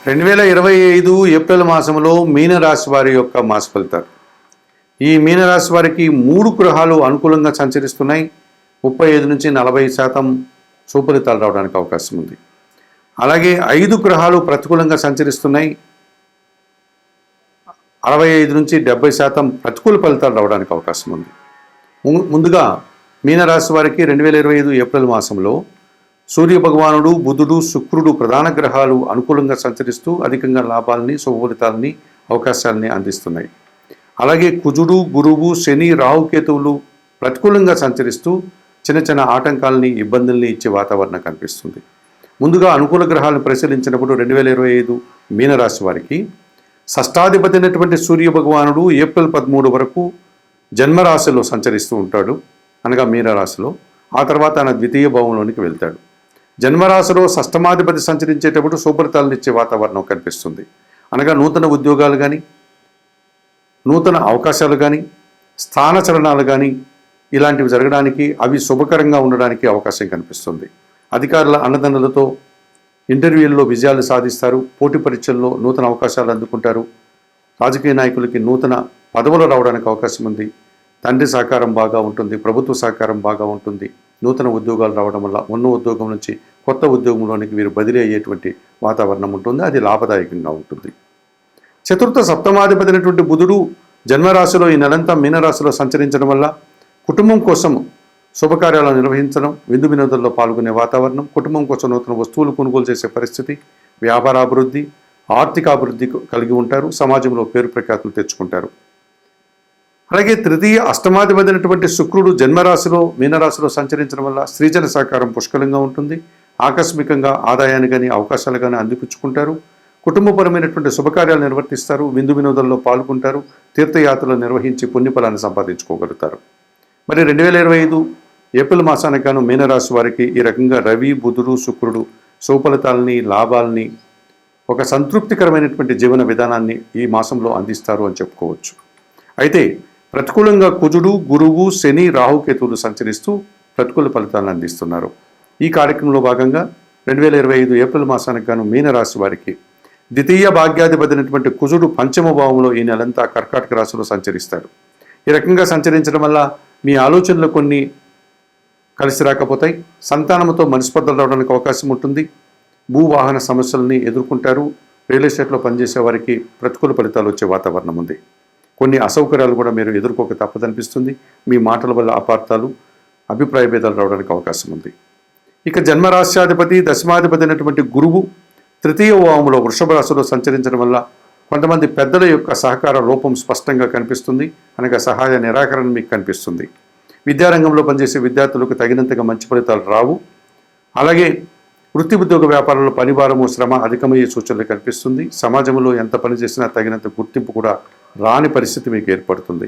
2025 April మాసంలో మీనరాశి వారి యొక్క మాస ఫలితాలు. ఈ మీనరాశి వారికి 3 గ్రహాలు అనుకూలంగా సంచరిస్తున్నాయి. 35 నుంచి 40% సుఫలితాలు రావడానికి అవకాశం ఉంది. అలాగే 5 గ్రహాలు ప్రతికూలంగా సంచరిస్తున్నాయి. 65 నుంచి 70% ప్రతికూల ఫలితాలు రావడానికి అవకాశం ఉంది. ముందుగా మీనరాశి వారికి 2025 ఏప్రిల్ మాసంలో సూర్య భగవానుడు, బుధుడు, శుక్రుడు ప్రధాన గ్రహాలు అనుకూలంగా సంచరిస్తూ అధికంగా లాభాలని, శుభఫలితాలని, అవకాశాలని అందిస్తున్నాయి. అలాగే కుజుడు, గురువు, శని, రాహుకేతువులు ప్రతికూలంగా సంచరిస్తూ చిన్న చిన్న ఆటంకాలని, ఇబ్బందుల్ని ఇచ్చే వాతావరణం కనిపిస్తుంది. ముందుగా అనుకూల గ్రహాలను పరిశీలించినప్పుడు 2025 మీనరాశి వారికి షష్టాధిపతి అయినటువంటి సూర్య భగవానుడు ఏప్రిల్ 13 వరకు జన్మరాశిలో సంచరిస్తూ ఉంటాడు, అనగా మీనరాశిలో. ఆ తర్వాత ఆయన ద్వితీయ భావంలోనికి వెళ్తాడు. జన్మరాశిలో షష్టమాధిపతి సంచరించేటప్పుడు శుభఫలితాలను ఇచ్చే వాతావరణం కనిపిస్తుంది. అనగా నూతన ఉద్యోగాలు కానీ, నూతన అవకాశాలు కానీ, స్థానచలనాలు కానీ ఇలాంటివి జరగడానికి, అవి శుభకరంగా ఉండడానికి అవకాశం కనిపిస్తుంది. అధికారుల అన్నదండలతో ఇంటర్వ్యూల్లో విజయాలు సాధిస్తారు. పోటీ పరీక్షల్లో నూతన అవకాశాలు అందుకుంటారు. రాజకీయ నాయకులకి నూతన పదవులు రావడానికి అవకాశం ఉంది. తండ్రి సహకారం బాగా ఉంటుంది, ప్రభుత్వ సహకారం బాగా ఉంటుంది. నూతన ఉద్యోగాలు రావడం వల్ల ఉన్న ఉద్యోగం నుంచి కొత్త ఉద్యోగంలోనికి వీరు బదిలీ అయ్యేటువంటి వాతావరణం ఉంటుంది. అది లాభదాయకంగా ఉంటుంది. చతుర్థ సప్తమాధిపతి అయినటువంటి బుధుడు జన్మరాశిలో ఈ నెలంతా మీనరాశిలో సంచరించడం వల్ల కుటుంబం కోసం శుభకార్యాలను నిర్వహించడం, విందు వినోదాల్లో పాల్గొనే వాతావరణం, కుటుంబం కోసం నూతన వస్తువులు కొనుగోలు చేసే పరిస్థితి, వ్యాపార అభివృద్ధి, ఆర్థిక అభివృద్ధి కలిగి ఉంటారు. సమాజంలో పేరు ప్రఖ్యాతులు తెచ్చుకుంటారు. అలాగే తృతీయ అష్టమాధిపతి అయినటువంటి శుక్రుడు జన్మరాశిలో మీనరాశిలో సంచరించడం వల్ల స్త్రీజన సహకారం పుష్కలంగా ఉంటుంది. ఆకస్మికంగా ఆదాయాన్ని కానీ, అవకాశాలు కానీ అందిపుచ్చుకుంటారు. కుటుంబపరమైనటువంటి శుభకార్యాలు నిర్వర్తిస్తారు. విందు వినోదాల్లో పాల్గొంటారు. తీర్థయాత్రలు నిర్వహించి పుణ్యఫలాన్ని సంపాదించుకోగలుగుతారు. మరి 2025 ఏప్రిల్ మాసానికి గాను మీనరాశి వారికి ఈ రకంగా రవి, బుధుడు, శుక్రుడు శుభఫలితాలని, లాభాలని, ఒక సంతృప్తికరమైనటువంటి జీవన విధానాన్ని ఈ మాసంలో అందిస్తారు అని చెప్పుకోవచ్చు. అయితే ప్రతికూలంగా కుజుడు, గురువు, శని, రాహుకేతువులు సంచరిస్తూ ప్రతికూల ఫలితాలను అందిస్తున్నారు. ఈ కార్యక్రమంలో భాగంగా 2025 ఏప్రిల్ మాసానికి గాను మీనరాశి వారికి ద్వితీయ భాగ్యాధిపతి అయినటువంటి కుజుడు పంచమ భావంలో ఈ నెలంతా కర్కాటక రాశిలో సంచరిస్తాడు. ఈ రకంగా సంచరించడం వల్ల మీ ఆలోచనలు కొన్ని కలిసి రాకపోతాయి. సంతానంతో మనస్పర్ధలు రావడానికి అవకాశం ఉంటుంది. భూవాహన సమస్యలని ఎదుర్కొంటారు. రియల్ ఎస్టేట్లో పనిచేసే వారికి ప్రతికూల ఫలితాలు వచ్చే వాతావరణం ఉంది. కొన్ని అసౌకర్యాలు కూడా మీరు ఎదుర్కోక తప్పదనిపిస్తుంది. మీ మాటల వల్ల అపార్థాలు, అభిప్రాయ భేదాలు రావడానికి అవకాశం ఉంది. ఇక జన్మరాశ్యాధిపతి, దశమాధిపతి అయినటువంటి గురువు తృతీయ భావంలో వృషభ రాశిలో సంచరించడం వల్ల కొంతమంది పెద్దల యొక్క సహకార లోపం స్పష్టంగా కనిపిస్తుంది. అనగా సహాయ నిరాకరణ మీకు కనిపిస్తుంది. విద్యారంగంలో పనిచేసే విద్యార్థులకు తగినంతగా మంచి ఫలితాలు రావు. అలాగే వృత్తి ఉద్యోగ వ్యాపారంలో పనిభారము, శ్రమ అధికమయ్యే సూచనలు కనిపిస్తుంది. సమాజంలో ఎంత పని చేసినా తగినంత గుర్తింపు కూడా రాని పరిస్థితి మీకు ఏర్పడుతుంది.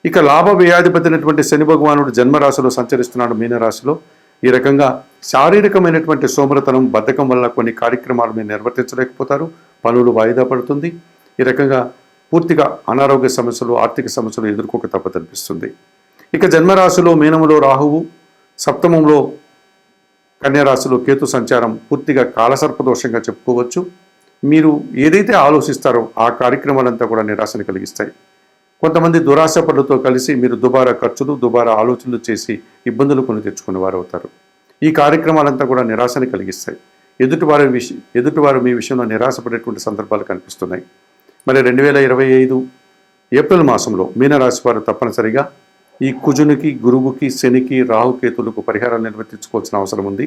ఇక లాభ వ్యయాధిపతి అయినటువంటి శని భగవానుడు జన్మరాశిలో సంచరిస్తున్నాడు మీనరాశిలో. ఈ రకంగా శారీరకమైనటువంటి సోమరతనం, బద్ధకం వల్ల కొన్ని కార్యక్రమాలు మీరు నిర్వర్తించలేకపోతారు. పనులు వాయిదా పడుతుంది. ఈ రకంగా పూర్తిగా అనారోగ్య సమస్యలు, ఆర్థిక సమస్యలు ఎదుర్కోక తప్పదనిపిస్తుంది. ఇక జన్మరాశిలో మీనములో రాహువు, సప్తమంలో కన్యారాశిలో కేతు సంచారం పూర్తిగా కాలసర్పదోషంగా చెప్పుకోవచ్చు. మీరు ఏదైతే ఆలోచిస్తారో ఆ కార్యక్రమాలంతా కూడా నిరాశను కలిగిస్తాయి. కొంతమంది దురాశపరులతో కలిసి మీరు దుబారా ఖర్చులు, దుబారా ఆలోచనలు చేసి ఇబ్బందులు కొని తెచ్చుకునే వారు అవుతారు. ఈ కార్యక్రమాలంతా కూడా నిరాశని కలిగిస్తాయి. ఎదుటివారు మీ విషయంలో నిరాశపడేటువంటి సందర్భాలు కనిపిస్తున్నాయి. మరి 2025 ఏప్రిల్ మాసంలో మీనరాశి వారు తప్పనిసరిగా ఈ కుజునికి, గురువుకి, శనికి, రాహుకేతులకు పరిహారాలు నిర్వర్తించుకోవాల్సిన అవసరం ఉంది.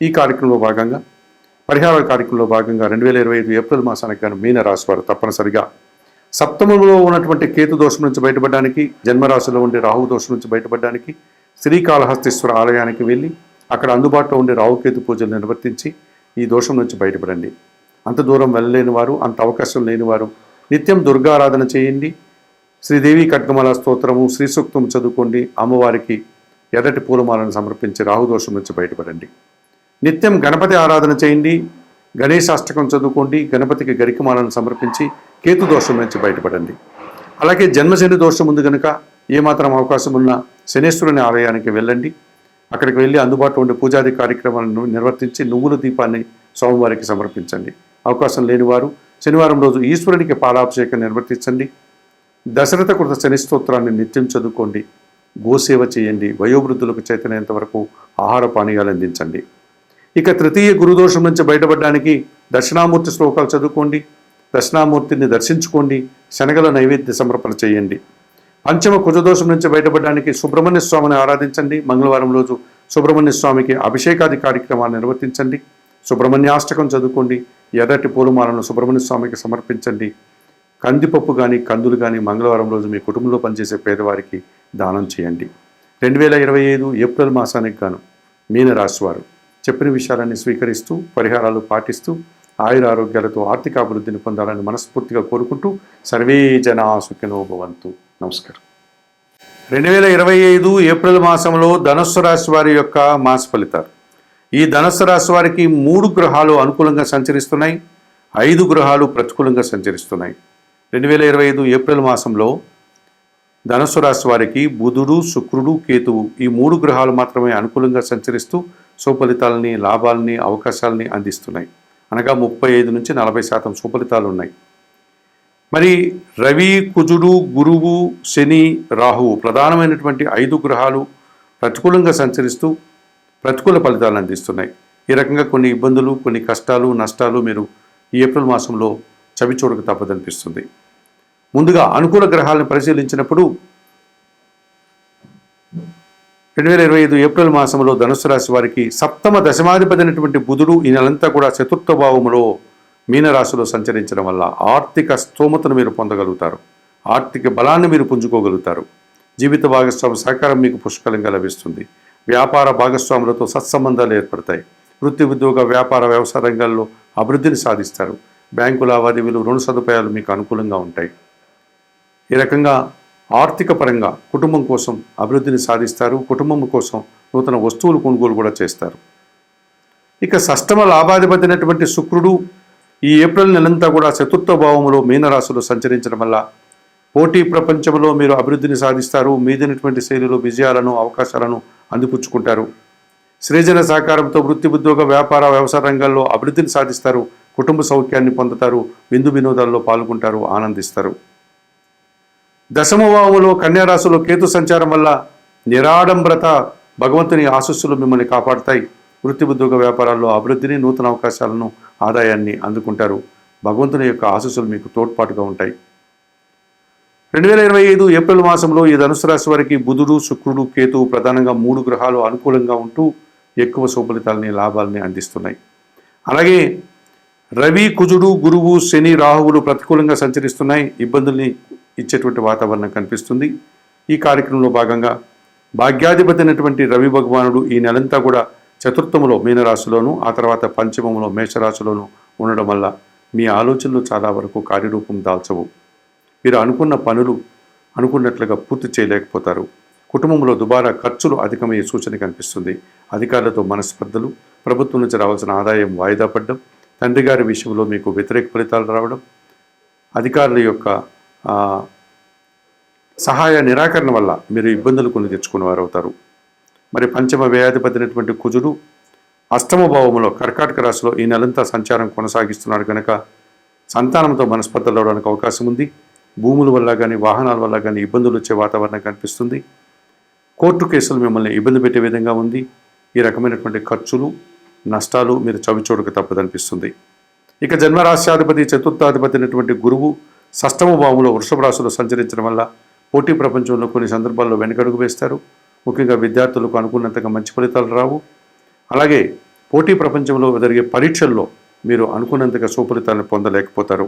ఈ కార్యక్రమంలో భాగంగా 2025 ఏప్రిల్ మాసానికి గాను మీనరాశి వారు తప్పనిసరిగా సప్తమంలో ఉన్నటువంటి కేతు దోషం నుంచి బయటపడడానికి, జన్మరాశిలో ఉండే రాహు దోషం నుంచి బయటపడడానికి శ్రీకాళహస్తీశ్వర ఆలయానికి వెళ్ళి అక్కడ అందుబాటులో ఉండే రాహుకేతు పూజలు నిర్వర్తించి ఈ దోషం నుంచి బయటపడండి. అంత దూరం వెళ్ళలేని వారు, అంత అవకాశం లేనివారు నిత్యం దుర్గారాధన చేయండి. శ్రీదేవి ఖడ్గమాల స్తోత్రము, శ్రీ సూక్తం చదువుకోండి. అమ్మవారికి ఎర్రటి పూలమాలను సమర్పించి రాహుదోషం నుంచి బయటపడండి. నిత్యం గణపతి ఆరాధన చేయండి. గణేశాష్టకం చదువుకోండి. గణపతికి గరికమాలను సమర్పించి కేతు దోషం నుంచి బయటపడండి. అలాగే జన్మశని దోషం ఉంది కనుక ఏమాత్రం అవకాశం ఉన్న శనేశ్వరుని ఆలయానికి వెళ్ళండి. అక్కడికి వెళ్ళి అందుబాటులో ఉండే పూజాది కార్యక్రమాలను నిర్వర్తించి నువ్వుల దీపాన్ని స్వామివారికి సమర్పించండి. అవకాశం లేనివారు శనివారం రోజు ఈశ్వరునికి పాలాభిషేకం నిర్వర్తించండి. దశరథ కృత శని స్తోత్రాన్ని నిత్యం చదువుకోండి. గోసేవ చేయండి. వయోవృద్ధులకు చేతనైనంత వరకు ఆహార పానీయాలు అందించండి. ఇక తృతీయ గురుదోషం నుంచి బయటపడడానికి దక్షిణామూర్తి శ్లోకాలు చదువుకోండి. దక్షిణామూర్తిని దర్శించుకోండి. శనగల నైవేద్య సమర్పణ చేయండి. పంచమ కుజదోషం నుంచి బయటపడడానికి సుబ్రహ్మణ్య స్వామిని ఆరాధించండి. మంగళవారం రోజు సుబ్రహ్మణ్య స్వామికి అభిషేకాది కార్యక్రమాన్ని నిర్వర్తించండి. సుబ్రహ్మణ్యాష్టకం చదువుకోండి. ఎర్రటి పూలమాలను సుబ్రహ్మణ్య స్వామికి సమర్పించండి. కందిపప్పు కానీ కందులు కానీ మంగళవారం రోజు మీ కుటుంబంలో పనిచేసే పేదవారికి దానం చేయండి. 2025 ఏప్రిల్ మాసానికి గాను మీనరాశి వారు చెప్పిన విషయాలన్నీ స్వీకరిస్తూ పరిహారాలు పాటిస్తూ ఆయుర ఆరోగ్యాలతో ఆర్థిక అభివృద్ధిని పొందాలని మనస్ఫూర్తిగా కోరుకుంటూ సర్వే జనా సుఖినో భవంతు. నమస్కారం. 2025 ఏప్రిల్ మాసంలో ధనుస్సు రాశి వారి యొక్క మాస ఫలితాలు. ఈ ధనుస్సు రాశి వారికి 3 గ్రహాలు అనుకూలంగా సంచరిస్తున్నాయి, 5 గ్రహాలు ప్రతికూలంగా సంచరిస్తున్నాయి. 2025 ఏప్రిల్ మాసంలో ధనుస్సు రాశి వారికి బుధుడు, శుక్రుడు, కేతువు ఈ 3 గ్రహాలు మాత్రమే అనుకూలంగా సంచరిస్తూ సుఫలితాలని, లాభాలని, అవకాశాలని అందిస్తున్నాయి. అనగా 35 నుంచి 40% సుఫలితాలు ఉన్నాయి. మరి రవి, కుజుడు, గురువు, శని, రాహువు ప్రధానమైనటువంటి 5 గ్రహాలు ప్రతికూలంగా సంచరిస్తూ ప్రతికూల ఫలితాలను అందిస్తున్నాయి. ఈ రకంగా కొన్ని ఇబ్బందులు, కొన్ని కష్టాలు, నష్టాలు మీరు ఈ ఏప్రిల్ మాసంలో చవిచూడక తప్పదనిపిస్తుంది. ముందుగా అనుకూల గ్రహాలను పరిశీలించినప్పుడు 2025 ఏప్రిల్ మాసంలో ధనుస్సు రాశి వారికి సప్తమ దశమాధిపతి అయినటువంటి బుధుడు ఈ నెలంతా కూడా చతుర్థ భావములో మీనరాశిలో సంచరించడం వల్ల ఆర్థిక స్తోమతను మీరు పొందగలుగుతారు. ఆర్థిక బలాన్ని మీరు పుంజుకోగలుగుతారు. జీవిత భాగస్వామి సహకారం మీకు పుష్కలంగా లభిస్తుంది. వ్యాపార భాగస్వాములతో సత్సంబంధాలు ఏర్పడతాయి. వృత్తి, ఉద్యోగ, వ్యాపార, వ్యవసాయ రంగాల్లో అభివృద్ధిని సాధిస్తారు. బ్యాంకు లావాదేవీలు, రుణ సదుపాయాలు మీకు అనుకూలంగా ఉంటాయి. ఈ రకంగా ఆర్థిక పరంగా కుటుంబం కోసం అభివృద్ధిని సాధిస్తారు. కుటుంబం కోసం నూతన వస్తువులు కొనుగోలు కూడా చేస్తారు. ఇక షష్టమ లాభాధిపతి అయినటువంటి శుక్రుడు ఈ ఏప్రిల్ నెలంతా కూడా చతుర్థ భావములో మీనరాశిలో సంచరించడం వల్ల పోటీ ప్రపంచంలో మీరు అభివృద్ధిని సాధిస్తారు. మీదైనటువంటి శైలిలో విజయాలను, అవకాశాలను అందిపుచ్చుకుంటారు. సృజన సహకారంతో వృత్తి, ఉద్యోగ, వ్యాపార, వ్యవసాయ రంగాల్లో అభివృద్ధిని సాధిస్తారు. కుటుంబ సౌఖ్యాన్ని పొందుతారు. విందు వినోదాల్లో పాల్గొంటారు, ఆనందిస్తారు. దశమ భావములో కన్యారాశిలో కేతు సంచారం వల్ల నిరాడంబరత, భగవంతుని ఆశస్సులు మిమ్మల్ని కాపాడుతాయి. వృత్తి, ఉద్యోగ, వ్యాపారాల్లో అభివృద్ధిని, నూతన అవకాశాలను, ఆదాయాన్ని అందుకుంటారు. భగవంతుని యొక్క ఆశస్సులు మీకు తోడ్పాటుగా ఉంటాయి. 2025 ఏప్రిల్ మాసంలో ఈ ధనుసు రాశి వారికి బుధుడు, శుక్రుడు, కేతువు ప్రధానంగా 3 గ్రహాలు అనుకూలంగా ఉంటూ ఎక్కువ సుఫలితాలని, లాభాలని అందిస్తున్నాయి. అలాగే రవి, కుజుడు, గురువు, శని, రాహువులు ప్రతికూలంగా సంచరిస్తున్నాయి. ఇబ్బందుల్ని ఇచ్చేటువంటి వాతావరణం కనిపిస్తుంది. ఈ కార్యక్రమంలో భాగంగా భాగ్యాధిపతి అయినటువంటి రవి భగవానుడు ఈ నెలంతా కూడా చతుర్థములో మీనరాశిలోను, ఆ తర్వాత పంచమములో మేషరాశిలోను ఉండడం వల్ల మీ ఆలోచనలు చాలా వరకు కార్యరూపం దాల్చవు. మీరు అనుకున్న పనులు అనుకున్నట్లుగా పూర్తి చేయలేకపోతారు. కుటుంబంలో దుబారా ఖర్చులు అధికమయ్యే సూచన కనిపిస్తుంది. అధికారులతో మనస్పర్ధలు, ప్రభుత్వం నుంచి రావాల్సిన ఆదాయం వాయిదా పడడం, తండ్రి గారి విషయంలో మీకు వ్యతిరేక ఫలితాలు రావడం, అధికారుల యొక్క సహాయ నిరాకరణ వల్ల మీరు ఇబ్బందులు కొని తెచ్చుకునేవారు అవుతారు. మరి పంచమ వ్యయాధిపతి అయినటువంటి కుజుడు అష్టమ భావములో కర్కాటక రాశిలో ఈ నెలంతా సంచారం కొనసాగిస్తున్నాడు కనుక సంతానంతో మనస్పర్ధలు అవడానికి అవకాశం ఉంది. భూముల వల్ల కానీ, వాహనాల వల్ల కానీ ఇబ్బందులు వచ్చే వాతావరణం కనిపిస్తుంది. కోర్టు కేసులు మిమ్మల్ని ఇబ్బంది పెట్టే విధంగా ఉంది. ఈ రకమైనటువంటి ఖర్చులు, నష్టాలు మీరు చవిచూడక తప్పదనిపిస్తుంది. ఇక జన్మరాశ్యాధిపతి, చతుర్థాధిపతి అయినటువంటి గురువు షష్టమ భావంలో వృషభ రాశిలో సంచరించడం వల్ల పోటీ ప్రపంచంలో కొన్ని సందర్భాల్లో వెనకడుగు వేస్తారు. ముఖ్యంగా విద్యార్థులకు అనుకున్నంతగా మంచి ఫలితాలు రావు. అలాగే పోటీ ప్రపంచంలో జరిగే పరీక్షల్లో మీరు అనుకున్నంతగా సుఫలితాలను పొందలేకపోతారు.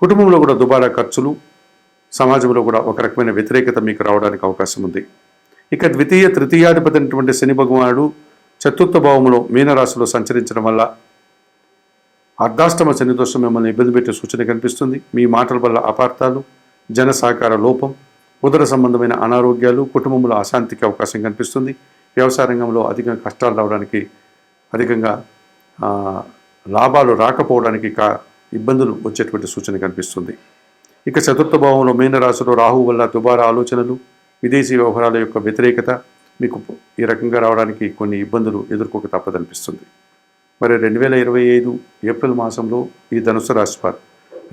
కుటుంబంలో కూడా దుబారా ఖర్చులు, సమాజంలో కూడా ఒక రకమైన వ్యతిరేకత మీకు రావడానికి అవకాశం ఉంది. ఇక ద్వితీయ, తృతీయాధిపతి అయినటువంటి శని భగవానుడు చతుర్థ భావంలో మీనరాశిలో సంచరించడం వల్ల అర్ధాష్టమ శని దోషం మిమ్మల్ని ఇబ్బంది పెట్టే సూచన కనిపిస్తుంది. మీ మాటల వల్ల అపార్థాలు, జన సహకార లోపం, ఉదర సంబంధమైన అనారోగ్యాలు, కుటుంబంలో అశాంతికి అవకాశం కనిపిస్తుంది. వ్యవసాయ రంగంలో అధిక కష్టాలు రావడానికి, అధికంగా లాభాలు రాకపోవడానికి ఇబ్బందులు వచ్చేటువంటి సూచన కనిపిస్తుంది. ఇక చతుర్థ భావంలో మీనరాశిలో రాహువు వల్ల దుబారా ఆలోచనలు, విదేశీ వ్యవహారాల యొక్క వ్యతిరేకత మీకు ఈ రకంగా రావడానికి కొన్ని ఇబ్బందులు ఎదుర్కోక తప్పదనిపిస్తుంది. మరి 2025 ఏప్రిల్ మాసంలో ఈ ధనుసు రాశి వారు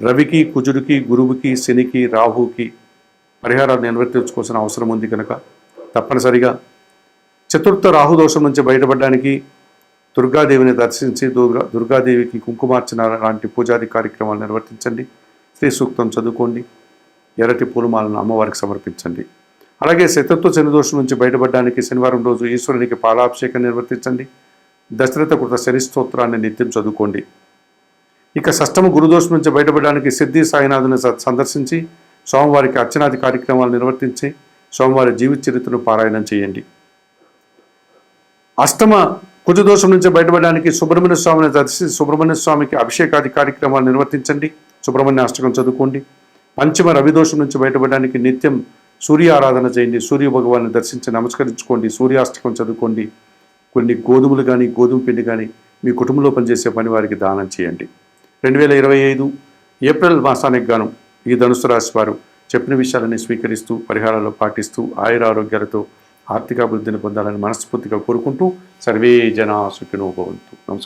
రవికి, కుజుడికి, గురువుకి, శనికి, రాహుకి పరిహారాలు నిర్వర్తించుకోవాల్సిన అవసరం ఉంది కనుక తప్పనిసరిగా చతుర్థ రాహుదోషం నుంచి బయటపడడానికి దుర్గాదేవిని దర్శించి దుర్గాదేవికి కుంకుమార్చన లాంటి పూజాది కార్యక్రమాలు నిర్వర్తించండి. శ్రీ సూక్తం చదువుకోండి. ఎర్రటి పూలమాలను అమ్మవారికి సమర్పించండి. అలాగే శత్రుత్వ శనిదోషం నుంచి బయటపడడానికి శనివారం రోజు ఈశ్వరునికి పాలాభిషేకం నిర్వర్తించండి. దశరథ కృత శని స్తోత్రాన్ని నిత్యం చదువుకోండి. ఇక షష్టమ గురుదోషం నుంచి బయటపడడానికి సిద్ధి సాయినాథుని సందర్శించి సోమవారికి అర్చనాది కార్యక్రమాలు నిర్వర్తించి సోమవారి జీవిత చరిత్రను పారాయణం చేయండి. అష్టమ కుజదోషం నుంచి బయటపడడానికి సుబ్రహ్మణ్య స్వామిని దర్శించి సుబ్రహ్మణ్య స్వామికి అభిషేకాది కార్యక్రమాలు నిర్వర్తించండి. సుబ్రహ్మణ్య అష్టకం చదువుకోండి. పంచమ రవిదోషం నుంచి బయటపడడానికి నిత్యం సూర్య ఆరాధన చేయండి. సూర్య భగవాన్ని దర్శించి నమస్కరించుకోండి. సూర్యాష్టకం చదువుకోండి. కొన్ని గోధుమలు కానీ గోధుమ పిండి కానీ మీ కుటుంబంలో పనిచేసే పని వారికి దానం చేయండి. 2025 ఏప్రిల్ మాసానికి గాను ఈ ధనుసు రాశి వారు చెప్పిన విషయాలని స్వీకరిస్తూ పరిహారాలు పాటిస్తూ ఆయురారోగ్యాలతో ఆర్థికాభివృద్ధిని పొందాలని మనస్ఫూర్తిగా కోరుకుంటూ సర్వే జనా సుఖినో భవంతు. నమస్కారం.